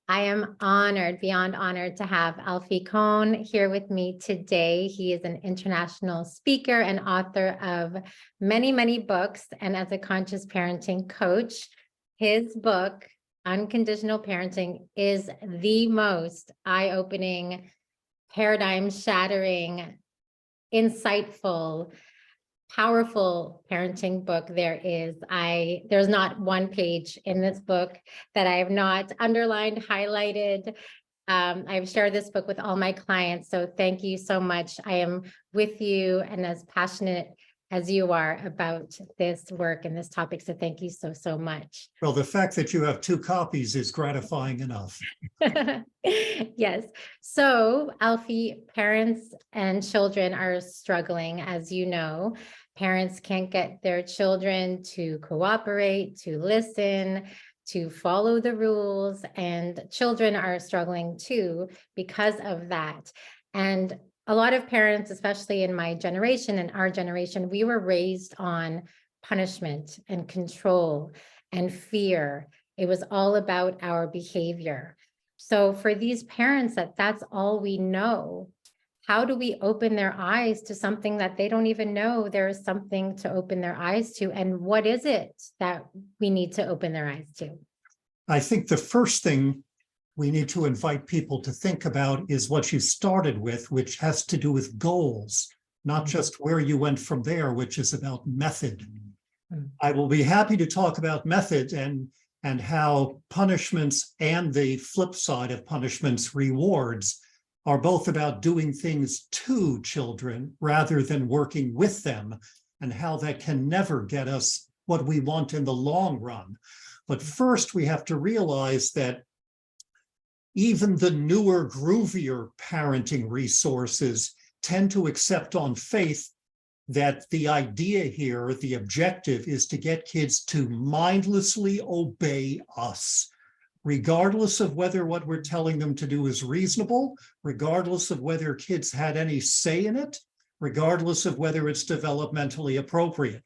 I am honored, beyond honored, to have Alfie Kohn here with me today. He is an international speaker and author of many, many books. And as a conscious parenting coach, his book, Unconditional Parenting, is the most eye-opening, paradigm-shattering, insightful, powerful parenting book there is. There's not one page in this book that I have not underlined, highlighted. I've shared this book with all my clients, so thank you so much. I am with you and as passionate as you are about this work and this topic, so thank you so, so much. Well, the fact that you have 2 copies is gratifying enough. Yes. So, Alfie, parents and children are struggling, as you know. Parents can't get their children to cooperate, to listen, to follow the rules, and children are struggling too because of that. And a lot of parents, especially in my generation and our generation, we were raised on punishment and control and fear. It was all about our behavior. So for these parents that's all we know, how do we open their eyes to something that they don't even know there is something to open their eyes to? And what is it that we need to open their eyes to? I think the first thing we need to invite people to think about is what you started with, which has to do with goals, not just where you went from there, which is about method. I will be happy to talk about method and how punishments and the flip side of punishments, rewards, are both about doing things to children rather than working with them, and how that can never get us what we want in the long run. But first, we have to realize that even the newer, groovier parenting resources tend to accept on faith that the idea here, the objective, is to get kids to mindlessly obey us, regardless of whether what we're telling them to do is reasonable, regardless of whether kids had any say in it, regardless of whether it's developmentally appropriate.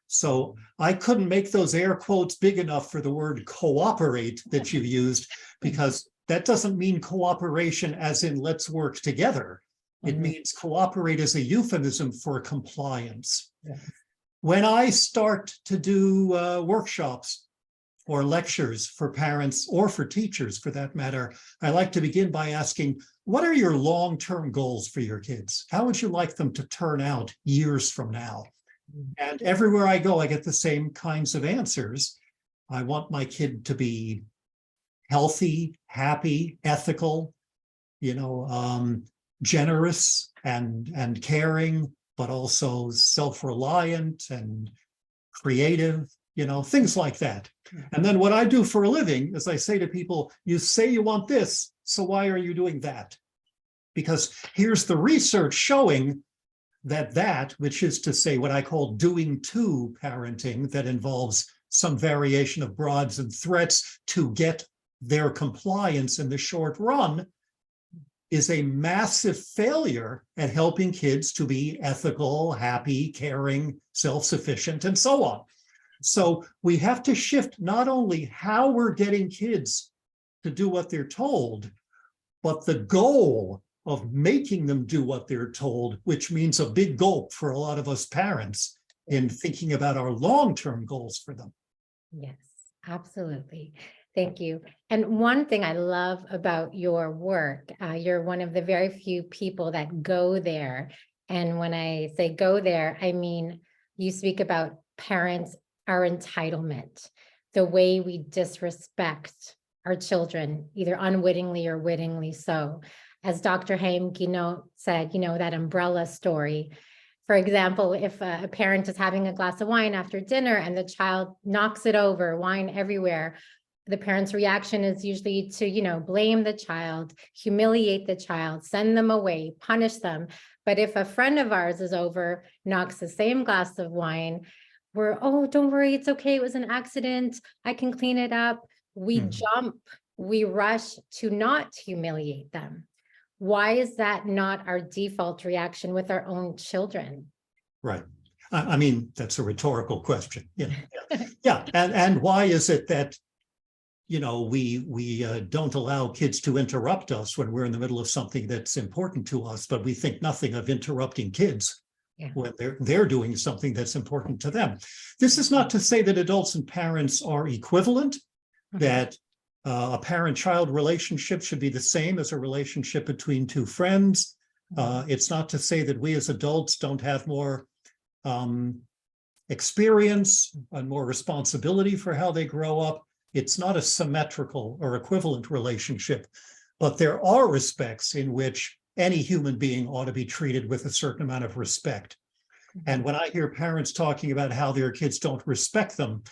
So I couldn't make those air quotes big enough for the word cooperate that you used, because that doesn't mean cooperation as in let's work together. It means cooperate as a euphemism for compliance. Yes. When I start to do workshops or lectures for parents or for teachers for that matter, I like to begin by asking, what are your long-term goals for your kids? How would you like them to turn out years from now? And everywhere I go, I get the same kinds of answers. I want my kid to be healthy, happy, ethical, generous and caring, but also self-reliant and creative, things like that. And then what I do for a living is I say to people, you say you want this, so why are you doing that? Because here's the research showing that which is to say what I call doing to parenting, that involves some variation of bribes and threats to get their compliance in the short run, is a massive failure at helping kids to be ethical, happy, caring, self-sufficient, and so on. So we have to shift not only how we're getting kids to do what they're told, but the goal of making them do what they're told, which means a big gulp for a lot of us parents in thinking about our long-term goals for them. Yes, absolutely. Thank you. And one thing I love about your work, you're one of the very few people that go there. And when I say go there, I mean, you speak about parents, our entitlement, the way we disrespect our children, either unwittingly or wittingly so. As Dr. Haim said, that umbrella story. For example, if a parent is having a glass of wine after dinner and the child knocks it over, wine everywhere, the parent's reaction is usually to, blame the child, humiliate the child, send them away, punish them. But if a friend of ours is over, knocks the same glass of wine, we're, oh, don't worry, it's okay, it was an accident, I can clean it up. We jump, we rush to not humiliate them. Why is that not our default reaction with our own children? Right. I mean, that's a rhetorical question. Yeah. And why is it that we don't allow kids to interrupt us when we're in the middle of something that's important to us, but we think nothing of interrupting kids when they're doing something that's important to them. This is not to say that adults and parents are equivalent, that a parent-child relationship should be the same as a relationship between two friends. It's not to say that we as adults don't have more experience and more responsibility for how they grow up. It's not a symmetrical or equivalent relationship, but there are respects in which any human being ought to be treated with a certain amount of respect. And when I hear parents talking about how their kids don't respect them,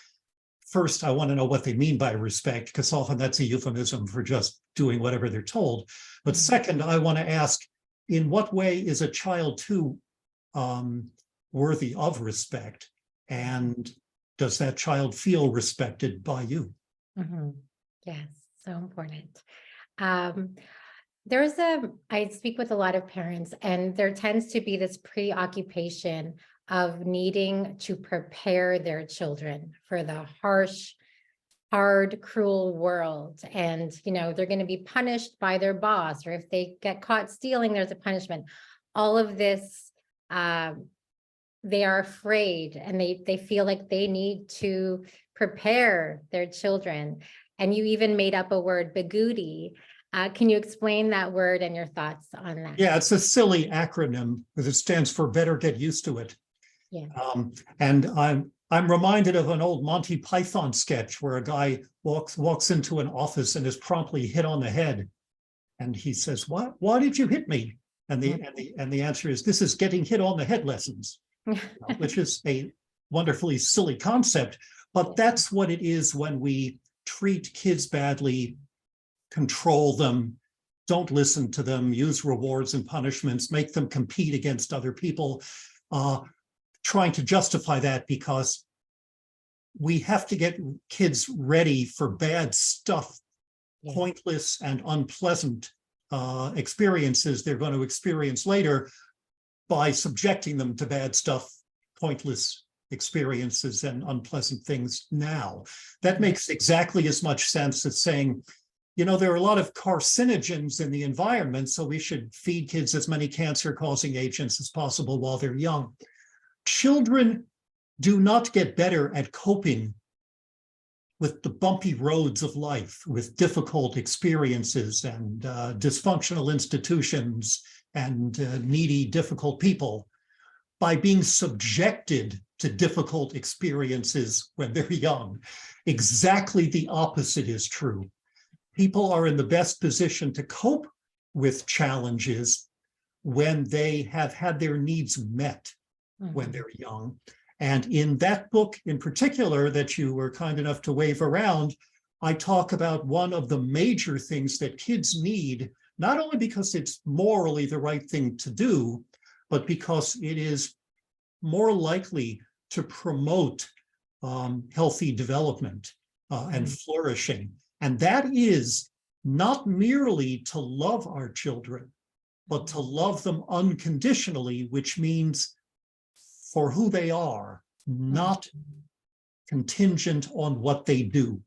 first, I want to know what they mean by respect, because often that's a euphemism for just doing whatever they're told. But second, I want to ask, in what way is a child too worthy of respect? And does that child feel respected by you? Yes, so important. I speak with a lot of parents, and there tends to be this preoccupation of needing to prepare their children for the harsh, hard, cruel world. And, they're going to be punished by their boss, or if they get caught stealing, there's a punishment. All of this, they are afraid, and they feel like they need to prepare their children. And you even made up a word, bigudi. Can you explain that word and your thoughts on that? Yeah, it's a silly acronym because it stands for better get used to it. Yeah. And I'm reminded of an old Monty Python sketch where a guy walks into an office and is promptly hit on the head. And he says, why did you hit me? And the answer is, this is getting hit on the head lessons, which is a wonderfully silly concept. But that's what it is when we treat kids badly, control them, don't listen to them, use rewards and punishments, make them compete against other people, trying to justify that because we have to get kids ready for bad stuff, pointless and unpleasant experiences they're going to experience later by subjecting them to bad stuff, pointless experiences and unpleasant things now. That makes exactly as much sense as saying, there are a lot of carcinogens in the environment, so we should feed kids as many cancer-causing agents as possible while they're young. Children do not get better at coping with the bumpy roads of life, with difficult experiences and dysfunctional institutions and needy, difficult people by being subjected to difficult experiences when they're young. Exactly the opposite is true. People are in the best position to cope with challenges when they have had their needs met when they're young. And in that book in particular that you were kind enough to wave around, I talk about one of the major things that kids need, not only because it's morally the right thing to do, but because it is more likely to promote healthy development and flourishing. And that is not merely to love our children, but to love them unconditionally, which means for who they are, not contingent on what they do.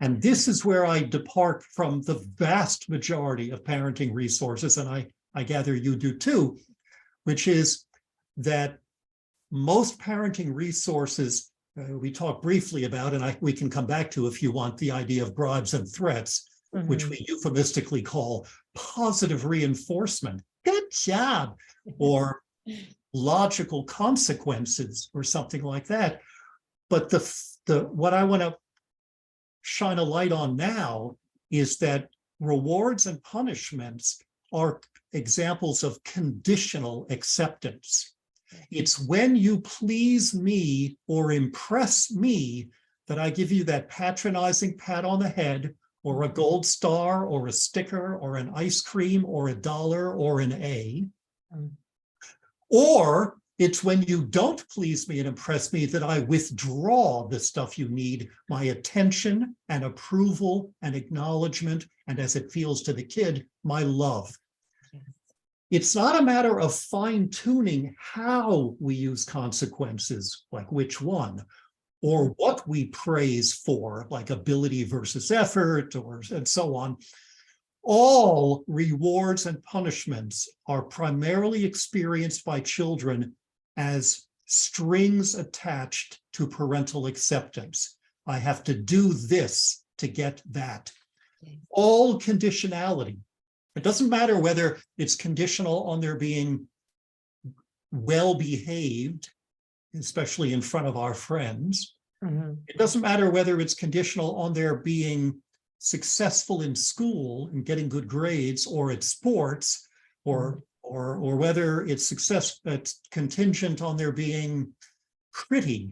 And this is where I depart from the vast majority of parenting resources, and I gather you do too, which is that most parenting resources, we talked briefly about, and we can come back to if you want, the idea of bribes and threats, which we euphemistically call positive reinforcement. Good job. Or logical consequences or something like that. But what I want to shine a light on now is that rewards and punishments are examples of conditional acceptance. It's when you please me or impress me that I give you that patronizing pat on the head or a gold star or a sticker or an ice cream or $1 or an A. Or it's when you don't please me and impress me that I withdraw the stuff you need, my attention and approval and acknowledgement, and as it feels to the kid, my love. It's not a matter of fine-tuning how we use consequences, like which one, or what we praise for, like ability versus effort, and so on. All rewards and punishments are primarily experienced by children as strings attached to parental acceptance. I have to do this to get that. All conditionality. It doesn't matter whether it's conditional on their being well-behaved, especially in front of our friends. It doesn't matter whether it's conditional on their being successful in school and getting good grades, or at sports, or whether it's contingent on their being pretty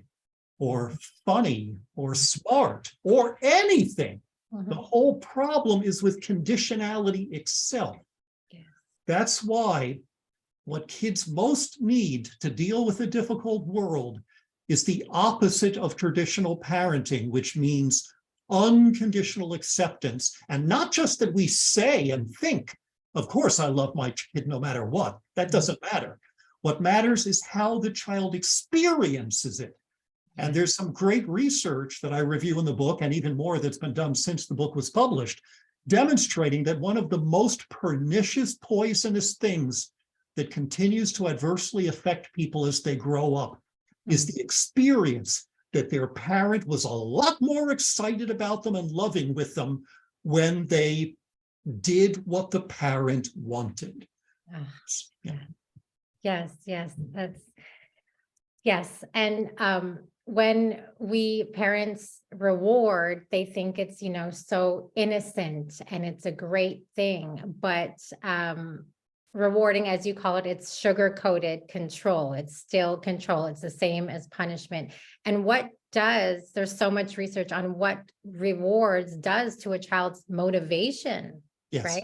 or funny or smart or anything. The whole problem is with conditionality itself. That's why what kids most need to deal with a difficult world is the opposite of traditional parenting, which means unconditional acceptance. And not just that we say and think, of course, I love my kid no matter what. That doesn't matter. What matters is how the child experiences it. And there's some great research that I review in the book, and even more that's been done since the book was published, demonstrating that one of the most pernicious, poisonous things that continues to adversely affect people as they grow up is the experience that their parent was a lot more excited about them and loving with them when they did what the parent wanted. Yes, yes. And when we parents reward, they think it's, so innocent and it's a great thing, but rewarding, as you call it, it's sugar-coated control. It's still control. It's the same as punishment. And there's so much research on what rewards does to a child's motivation, right?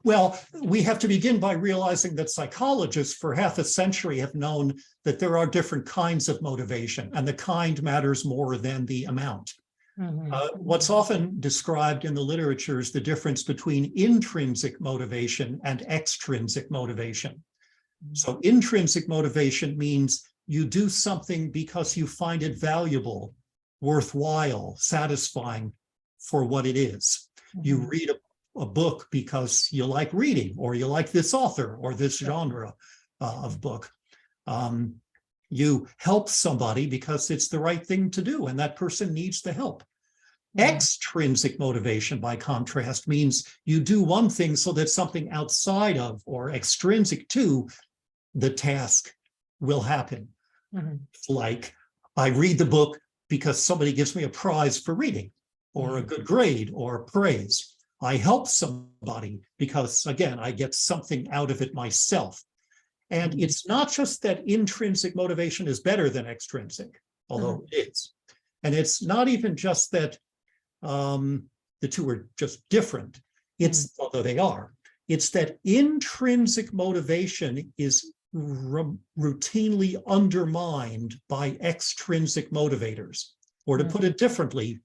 Well, we have to begin by realizing that psychologists for half a century have known that there are different kinds of motivation, and the kind matters more than the amount. What's often described in the literature is the difference between intrinsic motivation and extrinsic motivation. So intrinsic motivation means you do something because you find it valuable, worthwhile, satisfying for what it is. You read a book because you like reading, or you like this author or this genre of book. You help somebody because it's the right thing to do, and that person needs the help. Extrinsic motivation, by contrast, means you do one thing so that something outside of or extrinsic to the task will happen. Like, I read the book because somebody gives me a prize for reading, or a good grade, or praise. I help somebody because, again, I get something out of it myself. And it's not just that intrinsic motivation is better than extrinsic, although it is. And it's not even just that the two are just different. Although they are, it's that intrinsic motivation is routinely undermined by extrinsic motivators. Or to put it differently,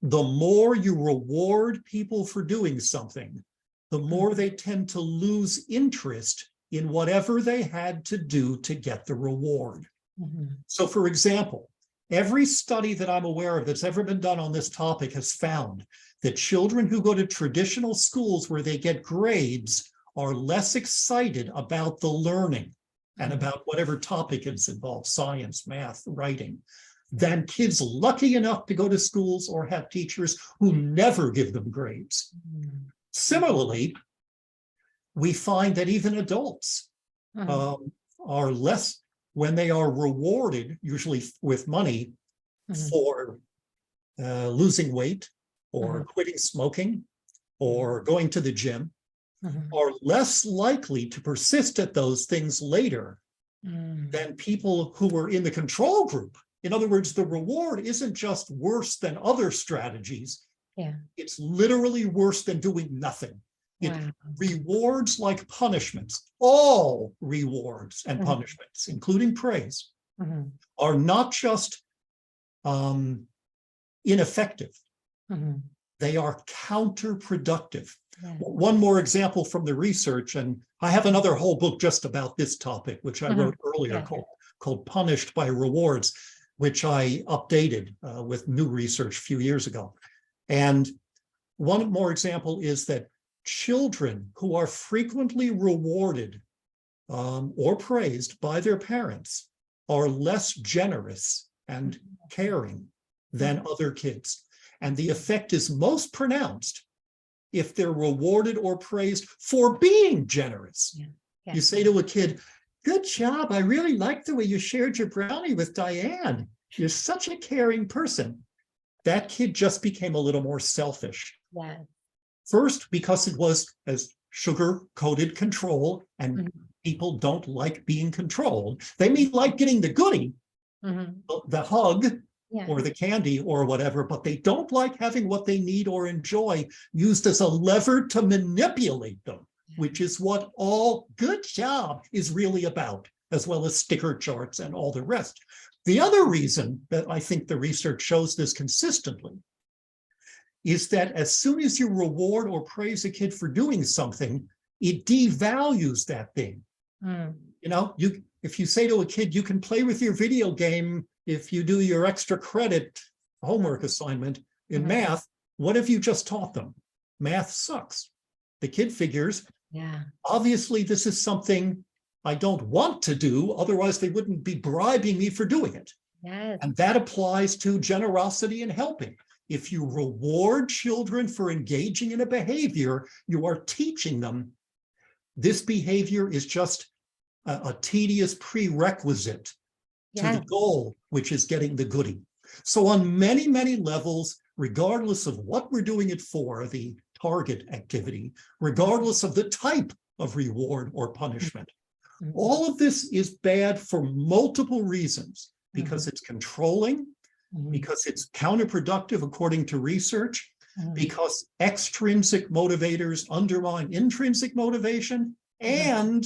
the more you reward people for doing something, the more they tend to lose interest in whatever they had to do to get the reward. So, for example, every study that I'm aware of that's ever been done on this topic has found that children who go to traditional schools where they get grades are less excited about the learning and about whatever topic is involved, science, math, writing, than kids lucky enough to go to schools or have teachers who never give them grades. Similarly, we find that even adults are less, when they are rewarded, usually with money, for losing weight or quitting smoking or going to the gym, are less likely to persist at those things later than people who were in the control group. In other words, the reward isn't just worse than other strategies. It's literally worse than doing nothing. It rewards like punishments. All rewards and punishments, including praise, are not just ineffective. They are counterproductive. One more example from the research, and I have another whole book just about this topic, which I wrote earlier called Punished by Rewards. which I updated with new research a few years ago. And one more example is that children who are frequently rewarded or praised by their parents are less generous and caring than other kids. And the effect is most pronounced if they're rewarded or praised for being generous. Yeah. Yeah. You say to a kid, "Good job. I really like the way you shared your brownie with Diane. You're such a caring person." That kid just became a little more selfish. Yeah. First, because it was as sugar-coated control, and Mhm. people don't like being controlled. They may like getting the goodie, Mhm. the hug, Yeah. or the candy or whatever, but they don't like having what they need or enjoy used as a lever to manipulate them, which is what all "good job" is really about, as well as sticker charts and all the rest. The other reason that I think the research shows this consistently is that as soon as you reward or praise a kid for doing something, it devalues that thing. Mm. You know, if you say to a kid, "You can play with your video game if you do your extra credit homework assignment in math," what have you just taught them? Math sucks. The kid figures, Yeah. obviously, this is something I don't want to do, otherwise they wouldn't be bribing me for doing it. Yes. And that applies to generosity and helping. If you reward children for engaging in a behavior, you are teaching them this behavior is just a tedious prerequisite to the Yes. goal, which is getting the goodie. So on many, many levels, regardless of what we're doing it for, the target activity, regardless of the type of reward or punishment, Mhm. all of this is bad for multiple reasons, because it's controlling, Mhm. because it's counterproductive according to research, Mhm. because extrinsic motivators undermine intrinsic motivation, and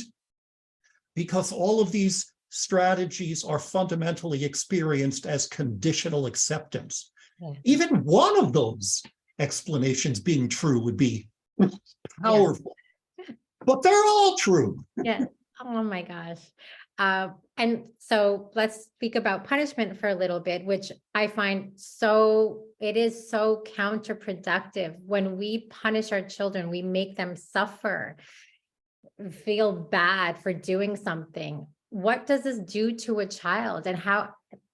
because all of these strategies are fundamentally experienced as conditional acceptance. Yeah. Even one of those explanations being true would be powerful, but they're all true. Yeah. Oh my gosh. And so let's speak about punishment for a little bit, which I find it is so counterproductive. When we punish our children, we make them suffer, feel bad for doing something. What does this do to a child, and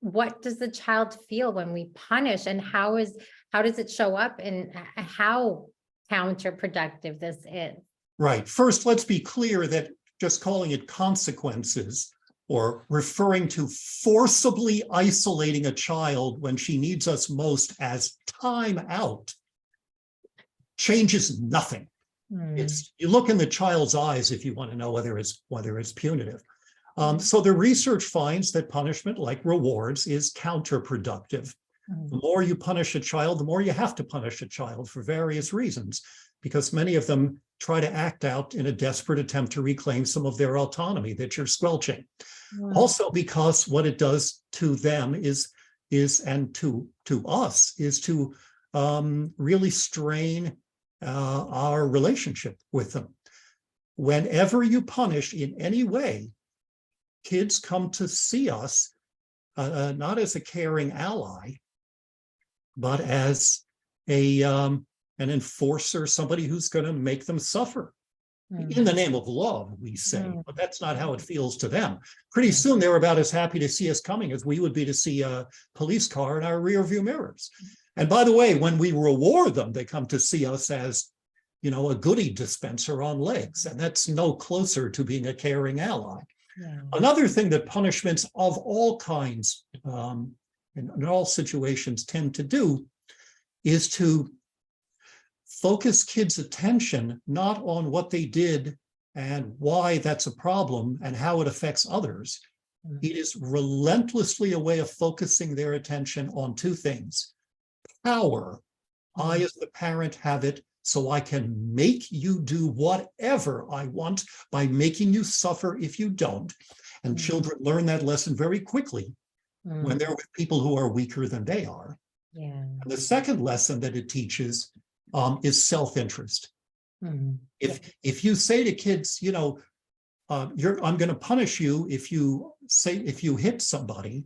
what does the child feel when we punish, and how does it show up, and how counterproductive this is? Right. First, let's be clear that just calling it consequences or referring to forcibly isolating a child when she needs us most as time out changes nothing. You look in the child's eyes if you want to know whether it's punitive. So the research finds that punishment, like rewards, is counterproductive. The more you punish a child, the more you have to punish a child for various reasons, because many of them try to act out in a desperate attempt to reclaim some of their autonomy that you're squelching. Also, because what it does to them is and to us is to really strain our relationship with them. Whenever you punish in any way, kids come to see us not as a caring ally, but as an enforcer, somebody who's going to make them suffer. In the name of love, we say, but that's not how it feels to them. Pretty soon, they're about as happy to see us coming as we would be to see a police car in our rearview mirrors. And by the way, when we reward them, they come to see us as, a goodie dispenser on legs, and that's no closer to being a caring ally. Another thing that punishments of all kinds, in all situations, tend to do is to focus kids' attention not on what they did and why that's a problem and how it affects others. It is relentlessly a way of focusing their attention on two things: power. I, as the parent, have it, so I can make you do whatever I want by making you suffer if you don't. And children learn that lesson very quickly when they're with people who are weaker than they are. And the second lesson that it teaches is self-interest. If you say to kids, I'm going to punish you if you hit somebody,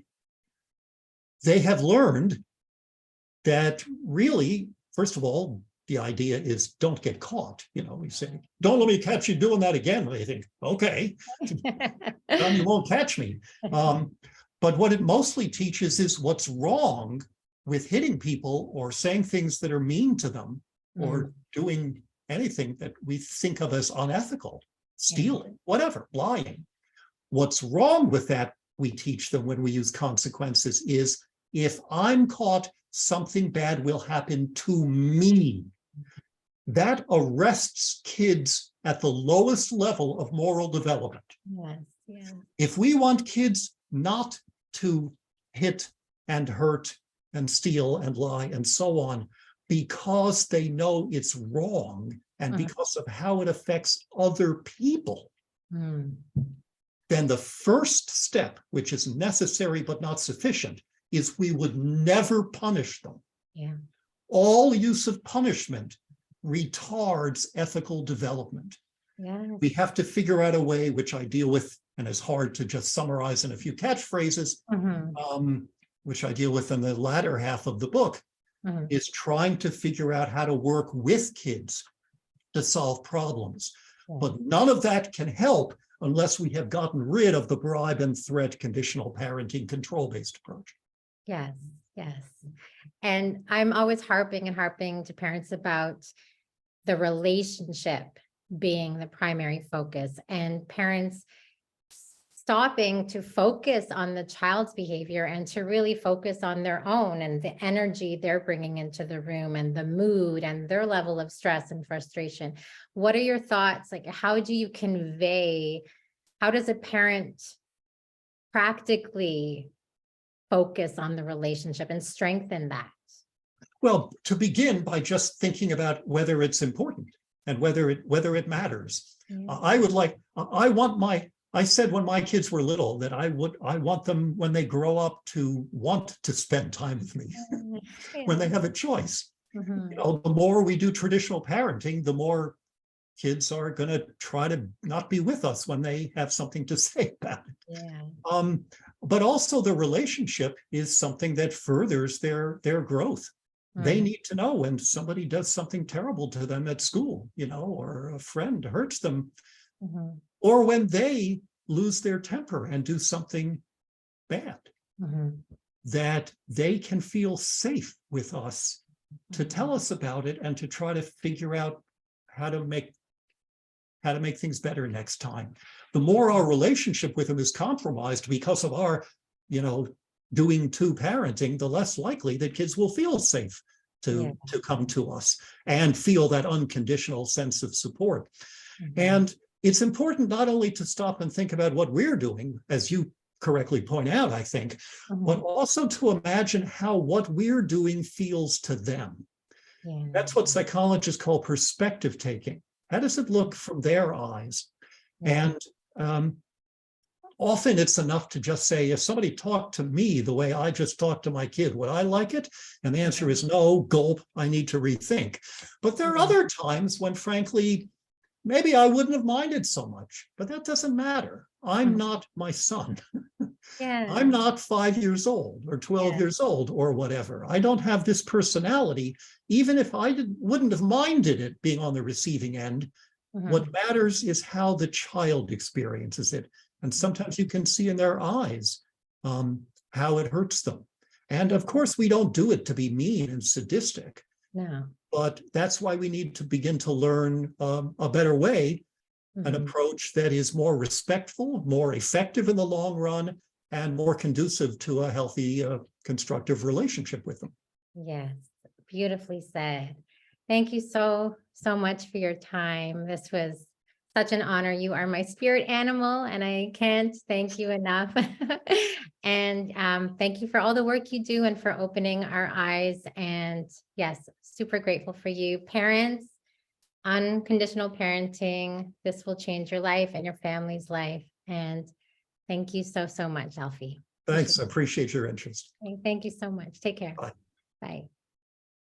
they have learned that really, first of all, the idea is don't get caught. We say, don't let me catch you doing that again. They think, okay, then you won't catch me. But what it mostly teaches is what's wrong with hitting people or saying things that are mean to them or doing anything that we think of as unethical, stealing, whatever, lying. What's wrong with that, we teach them when we use consequences, is if I'm caught, something bad will happen to me. That arrests kids at the lowest level of moral development. Yes, yeah. If we want kids not to hit and hurt and steal and lie and so on, because they know it's wrong and because of how it affects other people, then the first step, which is necessary but not sufficient, is we would never punish them. Yeah. All use of punishment retards ethical development. Yeah. We have to figure out a way, which I deal with, and is hard to just summarize in a few catchphrases, which I deal with in the latter half of the book, is trying to figure out how to work with kids to solve problems. But none of that can help unless we have gotten rid of the bribe and threat conditional parenting control-based approach. Yes, yes. And I'm always harping to parents about the relationship being the primary focus, and parents stopping to focus on the child's behavior and to really focus on their own and the energy they're bringing into the room and the mood and their level of stress and frustration. What are your thoughts? Like, how do you convey, how does a parent practically focus on the relationship and strengthen that? Well, to begin by just thinking about whether it's important and whether it matters. I said when my kids were little that I want them, when they grow up, to want to spend time with me when they have a choice. The more we do traditional parenting, the more kids are going to try to not be with us when they have something to say about it. But also the relationship is something that furthers their growth. They need to know when somebody does something terrible to them at school, or a friend hurts them, or when they lose their temper and do something bad, that they can feel safe with us to tell us about it and to try to figure out how to make things better next time. The more our relationship with them is compromised because of our, doing to parenting, the less likely that kids will feel safe to come to us and feel that unconditional sense of support. And it's important not only to stop and think about what we're doing, as you correctly point out, I think, but also to imagine how what we're doing feels to them. That's what psychologists call perspective taking. How does it look from their eyes? And often it's enough to just say, if somebody talked to me the way I just talked to my kid, would I like it? And the answer is no, gulp, I need to rethink. But there are other times when, frankly, maybe I wouldn't have minded so much, but that doesn't matter. I'm not my son. I'm not 5 years old or 12 years old or whatever. I don't have this personality, even if I wouldn't have minded it being on the receiving end. What matters is how the child experiences it. And sometimes you can see in their eyes how it hurts them. And of course, we don't do it to be mean and sadistic. No. But that's why we need to begin to learn a better way, an approach that is more respectful, more effective in the long run, and more conducive to a healthy, constructive relationship with them. Yes, beautifully said. Thank you so much for your time. This was such an honor. You are my spirit animal, and I can't thank you enough. And thank you for all the work you do and for opening our eyes. And yes, super grateful for you. Parents, unconditional parenting, this will change your life and your family's life. And thank you so much, Alfie. Thanks. I appreciate your interest. Thank you so much. Take care. Bye. Bye.